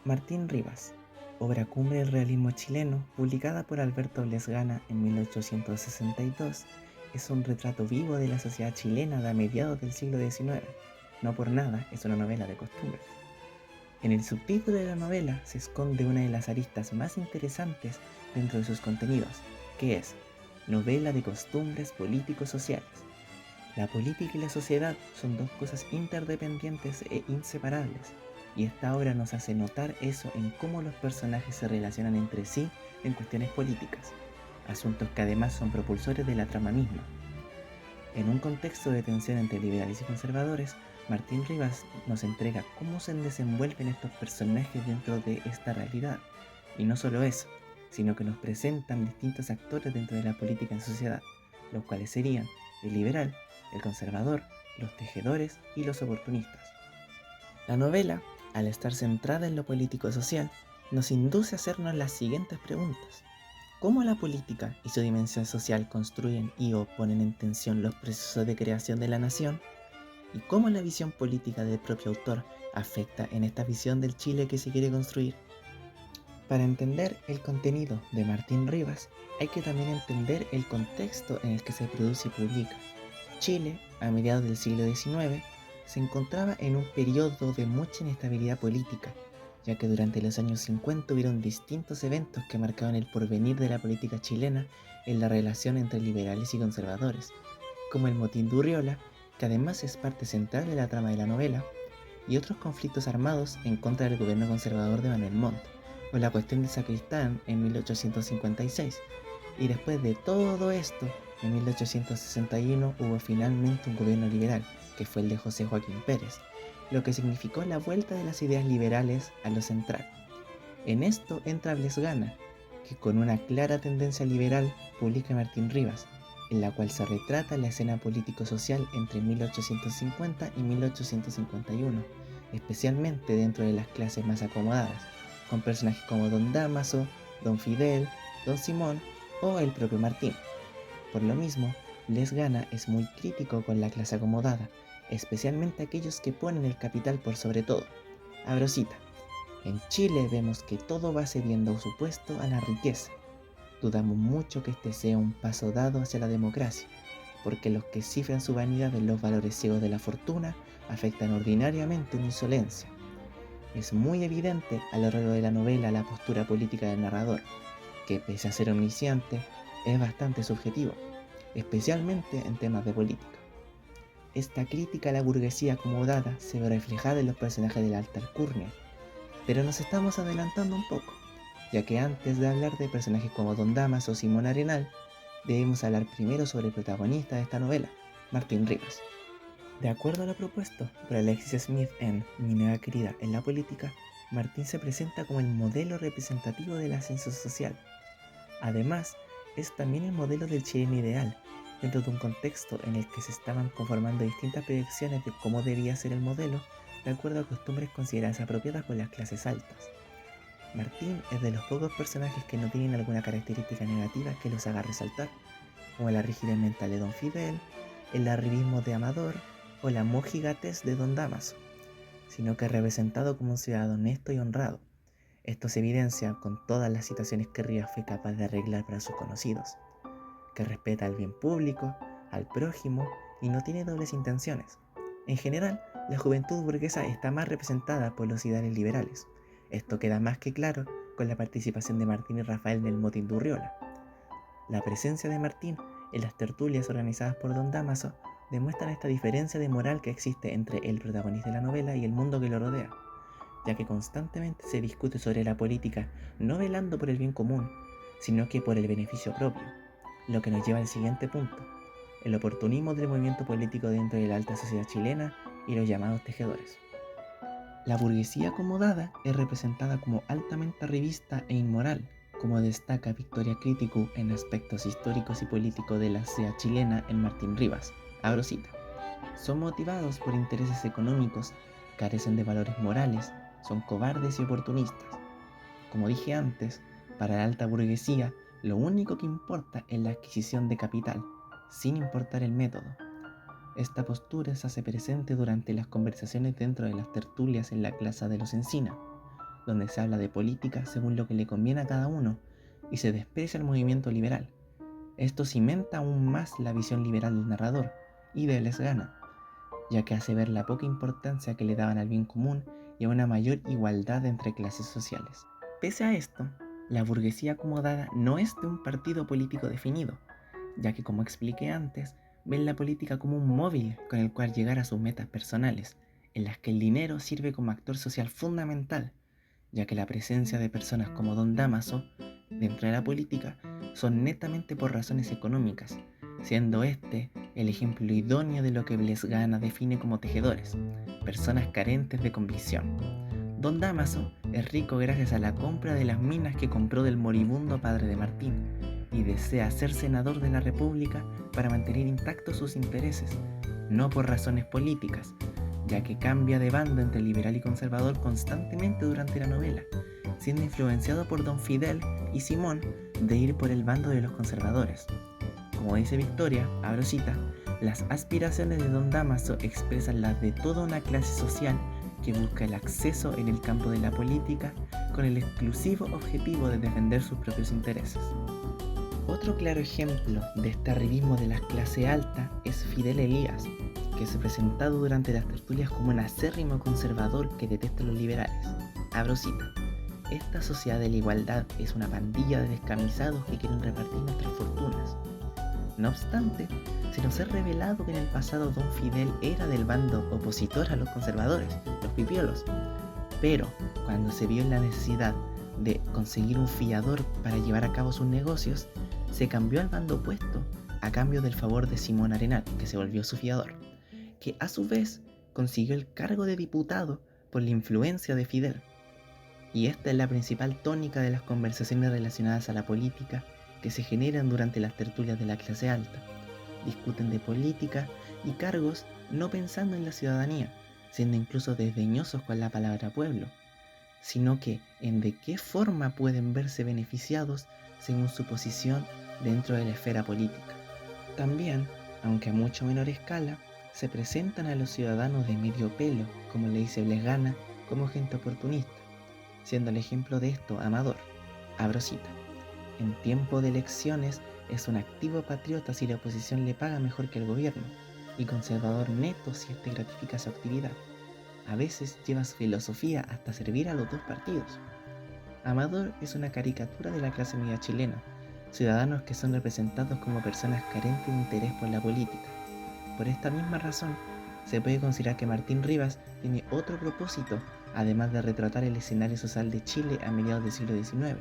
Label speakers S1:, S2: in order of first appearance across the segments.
S1: Martín Rivas, obra cumbre del realismo chileno, publicada por Alberto Blesgana en 1862, es un retrato vivo de la sociedad chilena de a mediados del siglo XIX. No por nada es una novela de costumbres. En el subtítulo de la novela se esconde una de las aristas más interesantes dentro de sus contenidos, que es novela de costumbres políticos sociales. La política y la sociedad son dos cosas interdependientes e inseparables, y esta obra nos hace notar eso en cómo los personajes se relacionan entre sí en cuestiones políticas, asuntos que además son propulsores de la trama misma. En un contexto de tensión entre liberales y conservadores, Martín Rivas nos entrega cómo se desenvuelven estos personajes dentro de esta realidad. Y no solo eso, sino que nos presentan distintos actores dentro de la política en sociedad, los cuales serían el liberal, el conservador, los tejedores y los oportunistas. La novela, al estar centrada en lo político-social, nos induce a hacernos las siguientes preguntas. ¿Cómo la política y su dimensión social construyen y o ponen en tensión los procesos de creación de la nación? ¿Y cómo la visión política del propio autor afecta en esta visión del Chile que se quiere construir? Para entender el contenido de Martín Rivas, hay que también entender el contexto en el que se produce y publica. Chile, a mediados del siglo XIX, se encontraba en un periodo de mucha inestabilidad política, ya que durante los años 50 hubieron distintos eventos que marcaban el porvenir de la política chilena en la relación entre liberales y conservadores, como el motín de Urriola, que además es parte central de la trama de la novela, y otros conflictos armados en contra del gobierno conservador de Manuel Montt, o la cuestión del sacristán en 1856. Y después de todo esto, en 1861 hubo finalmente un gobierno liberal, que fue el de José Joaquín Pérez, lo que significó la vuelta de las ideas liberales a lo central. En esto entra Blesgana, que con una clara tendencia liberal publica Martín Rivas, en la cual se retrata la escena político-social entre 1850 y 1851, especialmente dentro de las clases más acomodadas, con personajes como Don Dámaso, Don Fidel, Don Simón o el propio Martín. Por lo mismo, Blesgana es muy crítico con la clase acomodada, especialmente aquellos que ponen el capital por sobre todo. Abro cita. En Chile vemos que todo va cediendo su puesto a la riqueza. Dudamos mucho que este sea un paso dado hacia la democracia, porque los que cifran su vanidad en los valores ciegos de la fortuna afectan ordinariamente una insolencia. Es muy evidente a lo largo de la novela la postura política del narrador, que pese a ser omnisciente, es bastante subjetivo, especialmente en temas de política. Esta crítica a la burguesía acomodada se ve reflejada en los personajes de la alta alcurnia, pero nos estamos adelantando un poco, ya que antes de hablar de personajes como Don Damas o Simón Arenal, debemos hablar primero sobre el protagonista de esta novela, Martín Rivas. De acuerdo a lo propuesto por Alexis Smith en Mi nueva querida en la política, Martín se presenta como el modelo representativo del ascenso social. Además, es también el modelo del chileno ideal, dentro de un contexto en el que se estaban conformando distintas proyecciones de cómo debía ser el modelo, de acuerdo a costumbres consideradas apropiadas por las clases altas. Martín es de los pocos personajes que no tienen alguna característica negativa que los haga resaltar, como la rigidez mental de Don Fidel, el arribismo de Amador o la mojigatez de Don Damaso, sino que es representado como un ciudadano honesto y honrado. Esto se evidencia con todas las situaciones que Rivas fue capaz de arreglar para sus conocidos, que respeta el bien público, al prójimo y no tiene dobles intenciones. En general, la juventud burguesa está más representada por los ideales liberales. Esto queda más que claro con la participación de Martín y Rafael en el motín de Urriola. La presencia de Martín en las tertulias organizadas por Don Dámaso demuestran esta diferencia de moral que existe entre el protagonista de la novela y el mundo que lo rodea, ya que constantemente se discute sobre la política no velando por el bien común, sino que por el beneficio propio, lo que nos lleva al siguiente punto, el oportunismo del movimiento político dentro de la alta sociedad chilena y los llamados tejedores. La burguesía acomodada es representada como altamente arribista e inmoral, como destaca Victoria Criticu en aspectos históricos y políticos de la sociedad chilena en Martín Rivas. Abro cita. Son motivados por intereses económicos, carecen de valores morales, son cobardes y oportunistas. Como dije antes, para la alta burguesía, lo único que importa es la adquisición de capital, sin importar el método. Esta postura se hace presente durante las conversaciones dentro de las tertulias en la Plaza de los Encina. donde se habla de política según lo que le conviene a cada uno y se desprecia el movimiento liberal. Esto cimenta aún más la visión liberal del narrador y de Lesgana, ya que hace ver la poca importancia que le daban al bien común y a una mayor igualdad entre clases sociales. Pese a esto, la burguesía acomodada no es de un partido político definido, ya que, como expliqué antes, ven la política como un móvil con el cual llegar a sus metas personales, en las que el dinero sirve como actor social fundamental, ya que la presencia de personas como Don Dámaso dentro de la política son netamente por razones económicas, siendo este el ejemplo idóneo de lo que Lesgana define como tejedores, personas carentes de convicción. Don Dámaso es rico gracias a la compra de las minas que compró del moribundo padre de Martín y desea ser senador de la República para mantener intactos sus intereses, no por razones políticas, ya que cambia de bando entre liberal y conservador constantemente durante la novela, siendo influenciado por Don Fidel y Simón de ir por el bando de los conservadores. Como dice Victoria, abro cita, las aspiraciones de Don Dámaso expresan las de toda una clase social que busca el acceso en el campo de la política con el exclusivo objetivo de defender sus propios intereses. Otro claro ejemplo de este arribismo de la clase alta es Fidel Elías, que se ha presentado durante las tertulias como un acérrimo conservador que detesta a los liberales. Abro cita, esta sociedad de la igualdad es una pandilla de descamisados que quieren repartir nuestras fortunas. No obstante, se nos ha revelado que en el pasado Don Fidel era del bando opositor a los conservadores, los pipiolos, pero cuando se vio en la necesidad de conseguir un fiador para llevar a cabo sus negocios, se cambió al bando opuesto a cambio del favor de Simón Arenal, que se volvió su fiador, que a su vez consiguió el cargo de diputado por la influencia de Fidel. Y esta es la principal tónica de las conversaciones relacionadas a la política que se generan durante las tertulias de la clase alta. Discuten de política y cargos no pensando en la ciudadanía, siendo incluso desdeñosos con la palabra pueblo, sino que en de qué forma pueden verse beneficiados según su posición dentro de la esfera política. También, aunque a mucho menor escala, se presentan a los ciudadanos de medio pelo, como le dice Lesgana, como gente oportunista, siendo el ejemplo de esto Amador. Abro cita. En tiempo de elecciones es un activo patriota si la oposición le paga mejor que el gobierno, y conservador neto si éste gratifica su actividad. A veces lleva su filosofía hasta servir a los dos partidos. Amador es una caricatura de la clase media chilena, ciudadanos que son representados como personas carentes de interés por la política. Por esta misma razón, se puede considerar que Martín Rivas tiene otro propósito, además de retratar el escenario social de Chile a mediados del siglo XIX,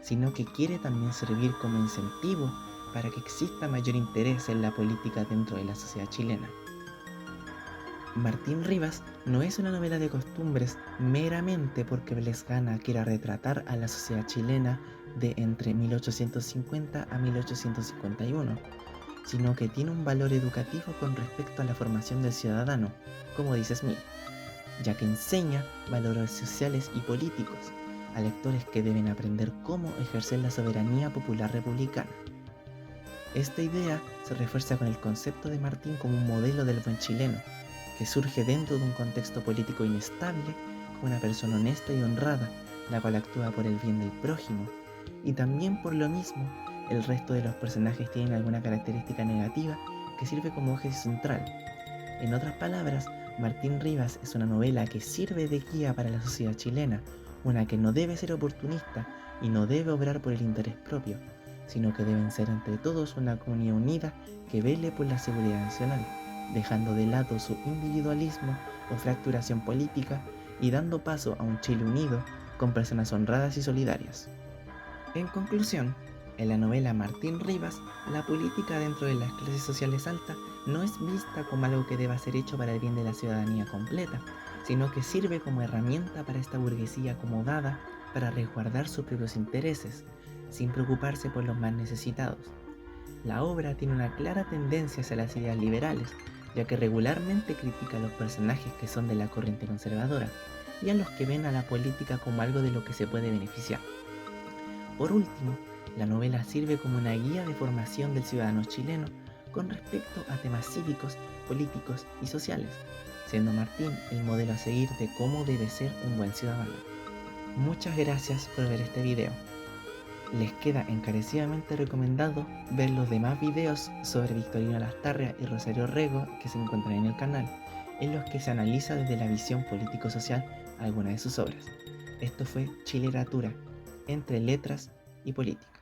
S1: sino que quiere también servir como incentivo para que exista mayor interés en la política dentro de la sociedad chilena. Martín Rivas no es una novela de costumbres meramente porque Lesgana quiera retratar a la sociedad chilena de entre 1850 a 1851, sino que tiene un valor educativo con respecto a la formación del ciudadano, como dice Smith, ya que enseña valores sociales y políticos a lectores que deben aprender cómo ejercer la soberanía popular republicana. Esta idea se refuerza con el concepto de Martín como un modelo del buen chileno, que surge dentro de un contexto político inestable como una persona honesta y honrada, la cual actúa por el bien del prójimo, y también por lo mismo, el resto de los personajes tienen alguna característica negativa que sirve como eje central. En otras palabras, Martín Rivas es una novela que sirve de guía para la sociedad chilena, una que no debe ser oportunista y no debe obrar por el interés propio, sino que deben ser entre todos una comunidad unida que vele por la seguridad nacional, dejando de lado su individualismo o fracturación política y dando paso a un Chile unido con personas honradas y solidarias. En conclusión, en la novela Martín Rivas, la política dentro de las clases sociales altas no es vista como algo que deba ser hecho para el bien de la ciudadanía completa, sino que sirve como herramienta para esta burguesía acomodada para resguardar sus propios intereses, sin preocuparse por los más necesitados. La obra tiene una clara tendencia hacia las ideas liberales, ya que regularmente critica a los personajes que son de la corriente conservadora y a los que ven a la política como algo de lo que se puede beneficiar. Por último, la novela sirve como una guía de formación del ciudadano chileno con respecto a temas cívicos, políticos y sociales, siendo Martín el modelo a seguir de cómo debe ser un buen ciudadano. Muchas gracias por ver este video. Les queda encarecidamente recomendado ver los demás videos sobre Victorino Lastarria y Rosario Rego que se encuentran en el canal, en los que se analiza desde la visión político-social algunas de sus obras. Esto fue Chileratura, entre letras y política.